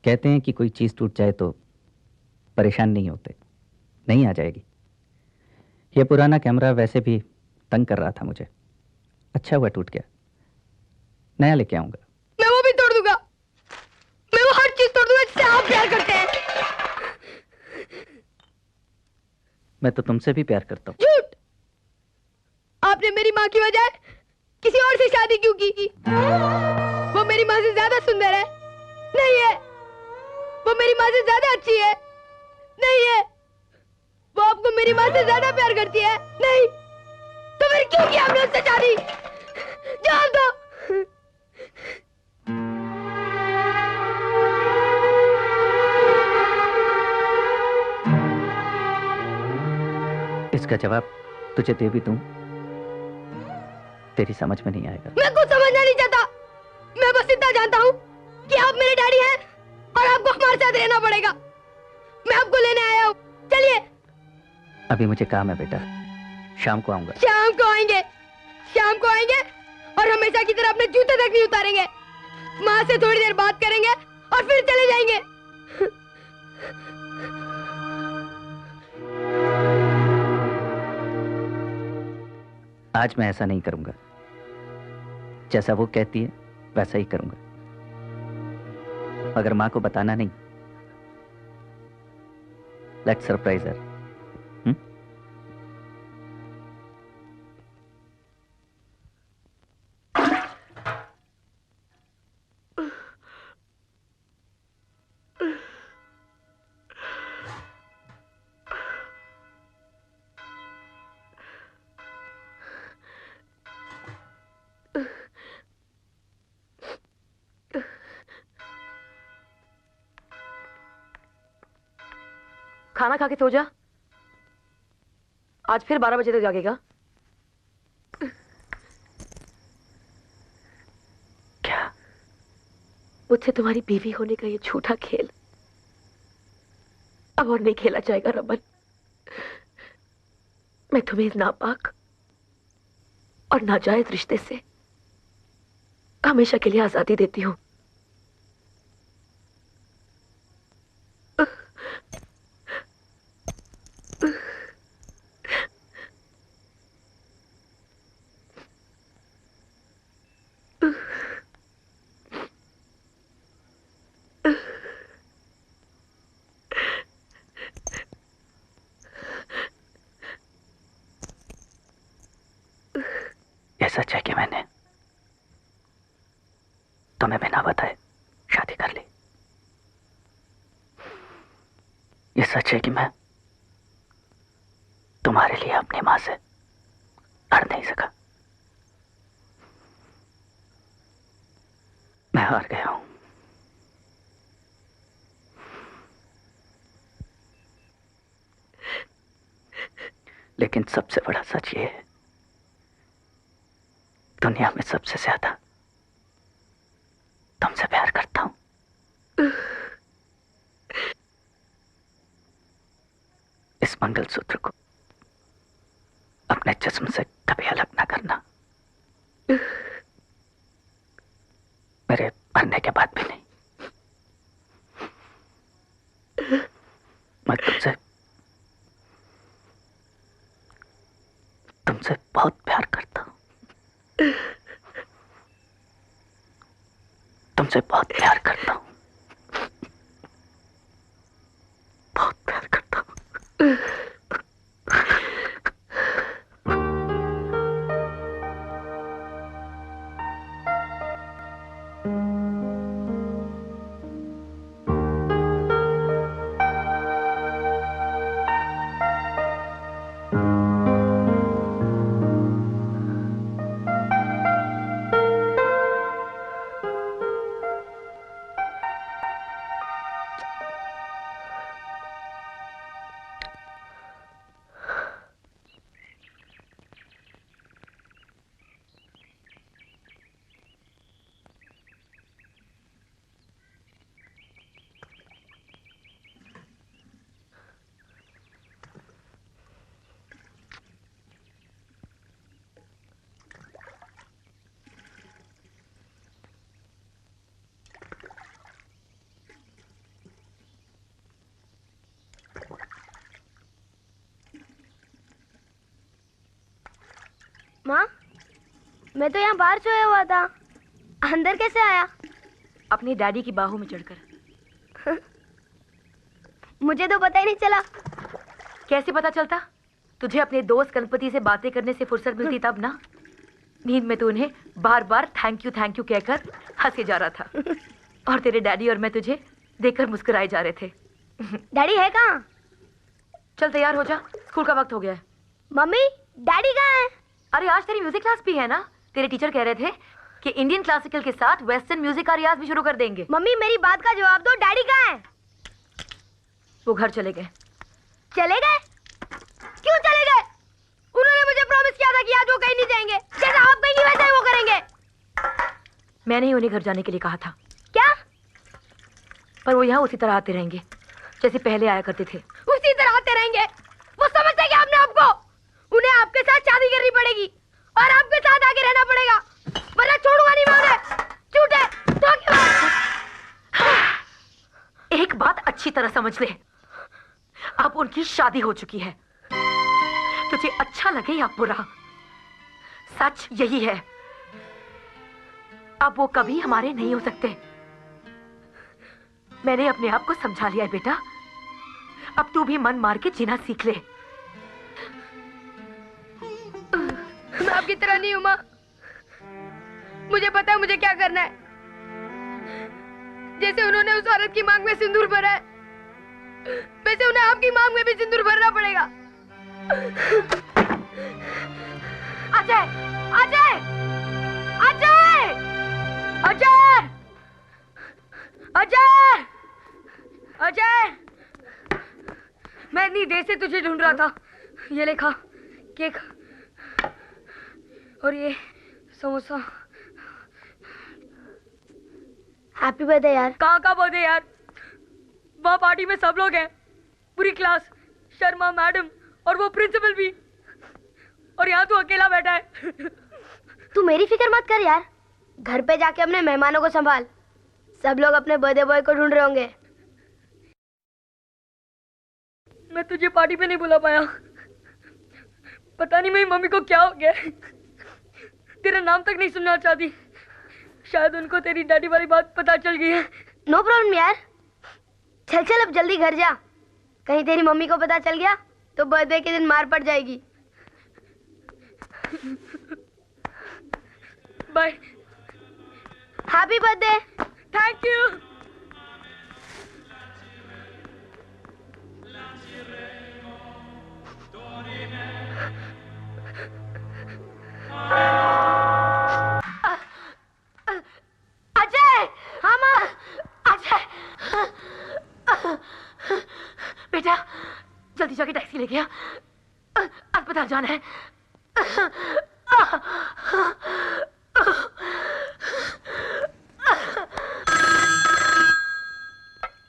कहते हैं कि कोई चीज टूट जाए तो परेशान नहीं होते। नहीं, आ जाएगी। ये पुराना कैमरा वैसे भी तंग कर रहा था मुझे। अच्छा हुआ टूट गया, नया लेके आऊंगा। मैं वो भी तोड़ दूंगा। मैं वो हर चीज तोड़ दूंगा जिससे आप प्यार करते हैं। मैं तो तुमसे भी प्यार करता हूँ। झूठ। आपने मेरी माँ की बजाय किसी और से शादी क्यों की? वो मेरी माँ से ज्यादा सुंदर है। नहीं है। वो मेरी माँ से ज्यादा अच्छी है। नहीं है। वो आपको मेरी माँ से ज्यादा प्यार करती है। नहीं। तो फिर क्यों किया आपने उससे शादी? जान दो। इसका जवाब तुझे दे भी दूं, तेरी समझ में नहीं आएगा। मैं कुछ समझना नहीं चाहता। मैं बस इतना जानता हूँ कि आप मेरे डैडी हैं और आपको हमारे साथ रहना पड़ेगा। मैं आपको लेने आया हूँ। चलिए। अभी मुझे काम है बेटा, शाम को आऊंगा। शाम को आएंगे। शाम को आएंगे और हमेशा की तरह अपने जूते तक नहीं उतारेंगे। माँ से थोड़ी देर बात करेंगे और फिर चले जाएंगे। आज मैं ऐसा नहीं करूंगा। जैसा वो कहती है वैसा ही करूंगा, मगर माँ को बताना नहीं। लेट्स सरप्राइज हर। खाना खा के सो जा। आज फिर 12 बजे तक जागेगा। क्या? मुझसे तुम्हारी बीवी होने का ये झूठा खेल अब और नहीं खेला जाएगा रमन। मैं तुम्हें इस नापाक और नाजायज रिश्ते से हमेशा के लिए आजादी देती हूँ। ये सच है कि मैंने तुम्हें बिना बताए शादी कर ली। ये सच है कि मैं तुम्हारे लिए अपनी मां से लड़ नहीं सका। मैं हार गया हूं। लेकिन सबसे बड़ा सच ये है, दुनिया में सबसे ज्यादा तुमसे प्यार करता हूं। इस मंगलसूत्र को अपने जिस्म से कभी अलग ना करना, मेरे मरने के बाद भी नहीं। मैं तुमसे बहुत प्यार करता हूं। तुमसे बहुत प्यार करता हूं। बहुत प्यार करता हूं। माँ, मैं तो यहाँ बाहर सोया हुआ था, अंदर कैसे आया? अपने डैडी की बाहों में चढ़कर। मुझे तो पता ही नहीं चला। कैसे पता चलता? तुझे अपने दोस्त गणपति से बातें करने से फुर्सत मिलती तब ना। नींद में तो उन्हें बार बार थैंक यू कहकर हंसे जा रहा था, और तेरे डैडी और मैं तुझे देखकर मुस्कुराए जा रहे थे। डैडी है कहाँ? चल तैयार हो जा, स्कूल का वक्त हो गया है। मम्मी, डैडी कहाँ है? अरे आज तेरी म्यूजिक क्लास भी है ना। तेरे टीचर कह रहे थे कि इंडियन क्लासिकल के साथ वेस्टर्न म्यूजिक का रियाज भी शुरू कर देंगे। मम्मी, मेरी बात का जवाब दो, डैडी कहाँ है? वो घर चले गए। चले गए? क्यों चले गए? उन्होंने मुझे प्रॉमिस किया था कि आज वो कहीं नहीं जाएंगे। जैसा आप कहेंगी वैसा ही वो करेंगे। मैंने ही उन्हें घर जाने के लिए कहा था। क्या? पर वो यहाँ उसी तरह आते रहेंगे जैसे पहले आया करते थे। उसी तरह आते रहेंगे? वो समझते क्या अपने आप को? उन्हें आपके साथ शादी करनी पड़ेगी और आपके साथ आगे रहना पड़ेगा, वरना छोड़ूंगा नहीं मैं उन्हें। झूठे, धोखेबाज। एक बात अच्छी तरह समझ ले, अब उनकी शादी हो चुकी है। तुझे अच्छा लगे या बुरा, सच यही है। अब वो कभी हमारे नहीं हो सकते। मैंने अपने आप को समझा लिया है बेटा। अब तू भी मन मार के जीना सीख ले। मैं आपकी तरह नहीं हूं माँ। मुझे पता है मुझे क्या करना है। जैसे उन्होंने उस औरत की मांग में सिंदूर भरा है, वैसे उन्हें आपकी मांग में भी सिंदूर भरना पड़ेगा। अजय, अजय, अजय, अजय, अजय, अजय, मैं इतनी देर से तुझे ढूंढ रहा था। ये ले खा, केक और ये समोसा। हैप्पी बर्थडे यार। कहाँ का बर्थडे यार? वहाँ पार्टी में सब लोग हैं, पूरी क्लास, शर्मा मैडम और वो प्रिंसिपल भी, और यहाँ तू अकेला बैठा है। तू मेरी फिक्र मत कर यार, घर पे जाके अपने मेहमानों को संभाल। सब लोग अपने बर्थडे बॉय को ढूंढ रहे होंगे। मैं तुझे पार्टी पे नहीं बुला पाया। पता नहीं मेरी मम्मी को क्या हो गया। तेरा नाम तक नहीं सुनना चाहती। शायद उनको तेरी डैडी वाली बात पता चल गई है। नो प्रॉब्लम यार, चल चल अब जल्दी घर जा। कहीं तेरी मम्मी को पता चल गया तो बर्थडे के दिन मार पड़ जाएगी। Bye. Happy birthday. Thank you. Ajay. हाँ माँ। अजय, बेटा जल्दी जाके टैक्सी लेके आ, अस्पताल जाना है।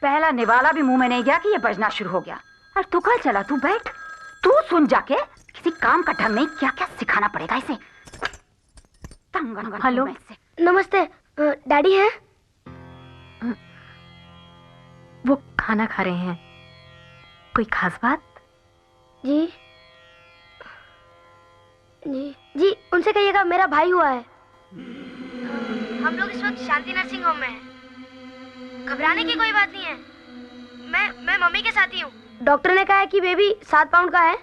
पहला निवाला भी मुंह में नहीं गया कि ये बजना शुरू हो गया। और तू कहाँ चला? तू बैठ, तू सुन जाके। किसी काम का ढंग नहीं, क्या क्या सिखाना पड़ेगा इसे। हेलो, नमस्ते, डैडी हैं? वो खाना खा रहे हैं। कोई खास बात? जी जी जी, उनसे कहिएगा मेरा भाई हुआ है। हम लोग इस वक्त शांति नर्सिंग होम में हैं। घबराने की कोई बात नहीं है। मैं मम्मी के साथ ही हूँ। डॉक्टर ने कहा है कि बेबी 7 पाउंड का है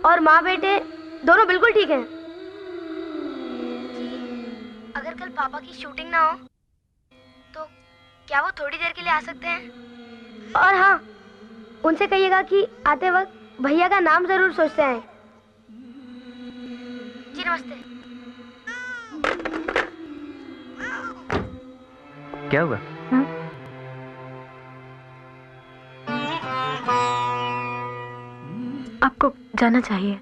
और माँ बेटे दोनों बिल्कुल ठीक हैं। जी, अगर कल पापा की शूटिंग ना हो तो क्या वो थोड़ी देर के लिए आ सकते हैं? और हाँ, उनसे कहिएगा कि आते वक्त भैया का नाम जरूर सोचते हैं। जी नमस्ते। क्या हुआ? आपको जाना चाहिए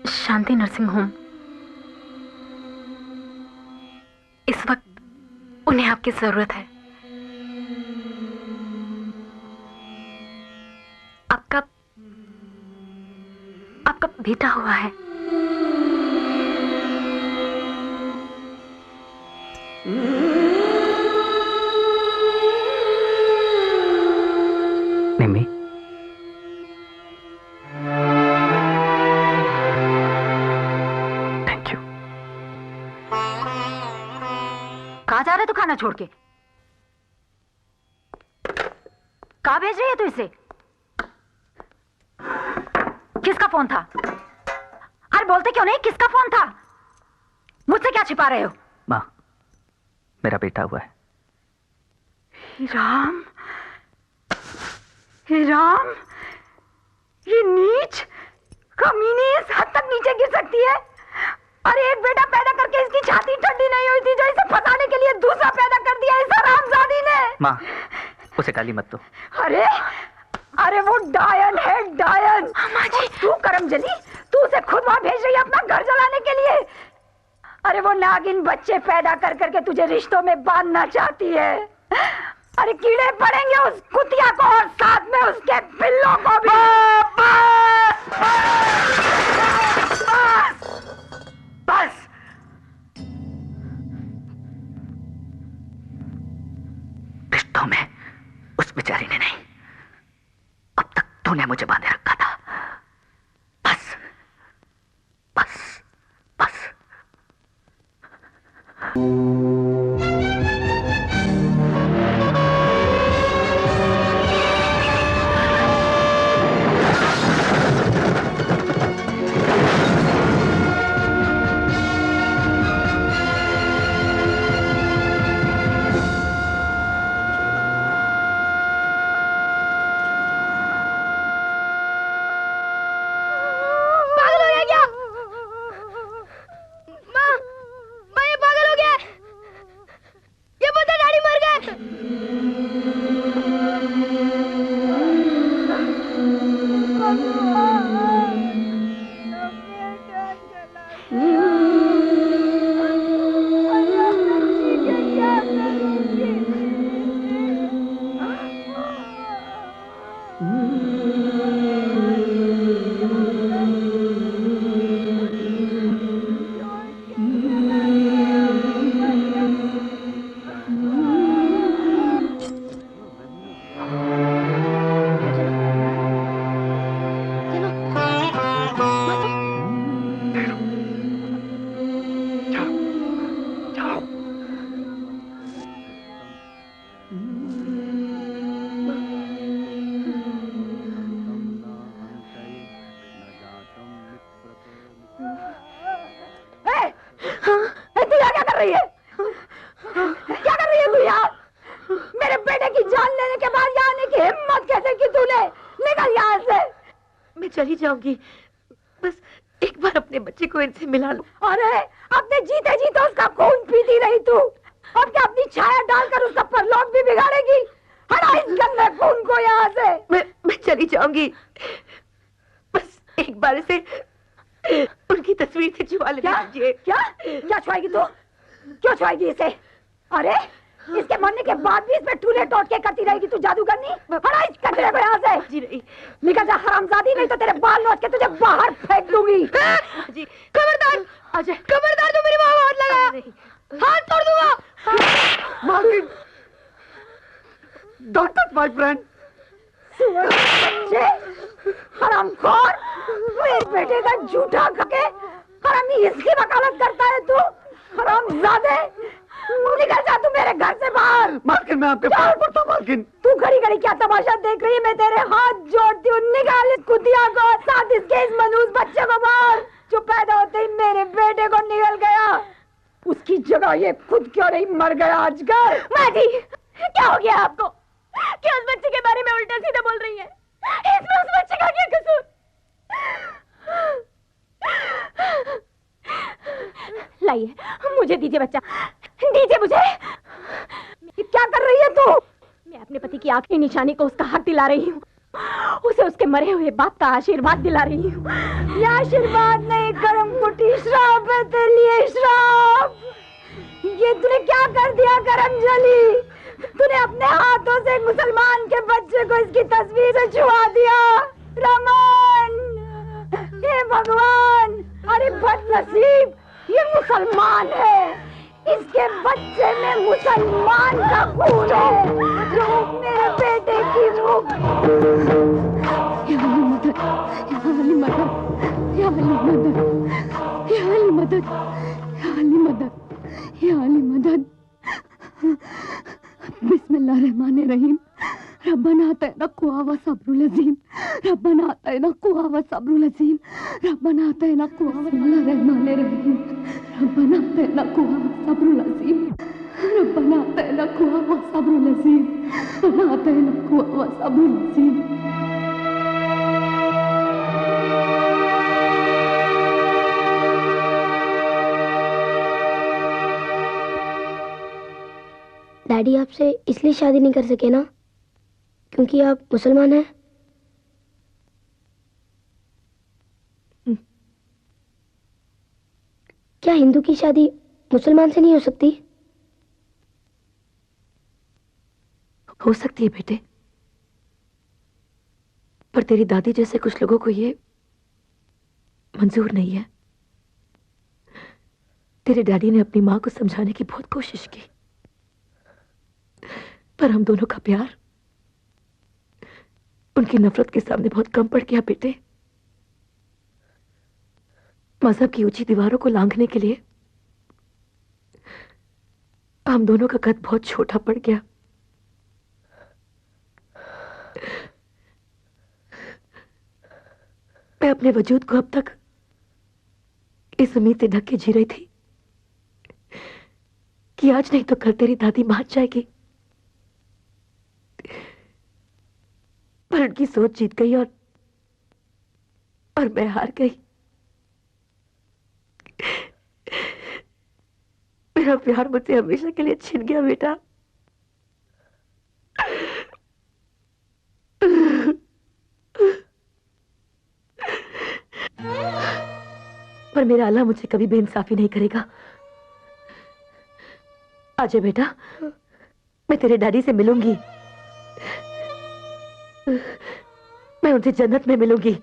शांति नर्सिंग होम। इस वक्त उन्हें आपकी जरूरत है। आपका बेटा हुआ है। निम्मी, थैंक यू। कहाँ जा रहे तू खाना छोड़ के? कहाँ भेज रही है तू इसे? किसका फोन था? अरे बोलते क्यों नहीं, किसका फोन था? मुझसे क्या छिपा रहे हो? माँ, मेरा बेटा हुआ है। राम, हे राम, ये नीच कमीनी इस हद तक नीचे गिर सकती है? अरे एक बेटा पैदा करके इसकी छाती ठंडी नहीं हुई थी जो इसे फंसाने के लिए दूसरा पैदा कर दिया इस हरामजादी ने। माँ, उसे गाली मत दो। अरे अरे वो डायन है, डायन। तू करमजली, तू उसे खुद वहां भेज रही है अपना घर जलाने के लिए। अरे वो नागिन बच्चे पैदा कर करके तुझे रिश्तों में बांधना चाहती है। अरे कीड़े पड़ेंगे उस कुतिया को और साथ में उसके पिल्लों को भी। बस रिश्तों में उस बेचारी ने नहीं, अब तक तूने मुझे बांधे रखा था। बस बस बस। चली जाऊंगी, बस एक बार अपने बच्चे को इनसे मिला लो। अरे अपने जीते जीते उसका खून पीती रही तू, अब क्या अपनी छाया डालकर उसका परलोक भी बिगाड़ेगी? हटा इस गंदे खून को यहाँ से। मैं चली जाऊंगी, बस एक बार से उनकी तस्वीर से छुआ लेना। क्या क्या छुआएगी तू? क्यों छुआएगी इसे? अरे इसके मरने के बाद भी इसमें टूले टोटके करती रहेगी तू जादूगरनी। हटा इस कचरे को यहाँ से। जी नहीं, निकल जा हरामजादी, नहीं तो तेरे बाल नोच के तुझे बाहर फेंक दूंगी। जी खबरदार, अजय खबरदार, तू मेरी माँ को हाथ लगा, हाथ तोड़ दूंगा। मालिक, don't touch my friend। हरामखोर, मेरे बेटे का झूठा खके हरामी इसकी वकालत करता है तू? हरामजादे, निकल जा तू मेरे घर से बाहर। मालकिन, मैं आपके पास पड़ता हूँ। मालकिन, तू घड़ी घड़ी क्या तमाशा देख रही है? मैं तेरे हाथ जोड़ती हूँ, निकाल इस कुतिया को, साथ इसके इस मनूस बच्चे को बाहर जो पैदा होते ही मेरे बेटे को निकल गया। उसकी जगह ये खुद क्यों नहीं मर गया आजकल? माँ जी, क्या हो गया आपको? क्या उस बच्चे के बारे में उल्टा सीधा बोल रही है? इसमें उस बच्चे का क्या कसूर? लाइए, मुझे दीजिए बच्चा, दीजिए मुझे। क्या कर रही है तू? मैं अपने पति की आखिरी निशानी को उसका हक दिला रही हूँ, उसे उसके मरे हुए बाप का आशीर्वाद दिला रही हूँ। ये आशीर्वाद नहीं, करम कुटी श्राप है तेरे लिए, श्राप। ये तूने क्या कर दिया करमजली? तूने अपने हाथों से मुसलमान के बच्चे को इसकी तस्वीर से छुआ दिया। रमन, हे भगवान, अरे बदनसीब, ये मुसलमान है, इसके बच्चे में मुसलमान का खून है। मेरे बेटे की मुख। या अली मदद, या अली मदद, या अली मदद, या अली मदद, या अली मदद, या अली मदद। बिस्मिल्लाहिर्रहमानिर्रहीम। रब्बना आतिना कुव्वा सब्रुल अज़ीम। रब्बना आतिना कुव्वा सब्रुल अज़ीम। रब्बना आतिना कुव्वा बिस्मिल्लाहिर्रहमानिर्रहीम। रब्बना आतिना कुव्वा सब्रुल अज़ीम। रब्बना आतिना कुव्वा सब्रुल अज़ीम। रब्बना आतिना कुव्वा सब्रुल अज़ीम। डैडी आपसे इसलिए शादी नहीं कर सके ना क्योंकि आप मुसलमान हैं। क्या हिंदू की शादी मुसलमान से नहीं हो सकती? हो सकती है बेटे, पर तेरी दादी जैसे कुछ लोगों को ये मंजूर नहीं है। तेरे डैडी ने अपनी मां को समझाने की बहुत कोशिश की, पर हम दोनों का प्यार उनकी नफरत के सामने बहुत कम पड़ गया बेटे। मजहब की ऊंची दीवारों को लांघने के लिए हम दोनों का कद बहुत छोटा पड़ गया। मैं अपने वजूद को अब तक इस उम्मीद से ढक के जी रही थी कि आज नहीं तो कल तेरी दादी मान जाएगी, पर उनकी सोच जीत गई और मैं हार गई। मेरा प्यार मुझसे हमेशा के लिए छिन गया बेटा। पर मेरा अल्लाह मुझे कभी बेइंसाफी नहीं करेगा। आजा बेटा, मैं तेरे डैडी से मिलूंगी। मैं उनसे जन्नत में मिलूंगी।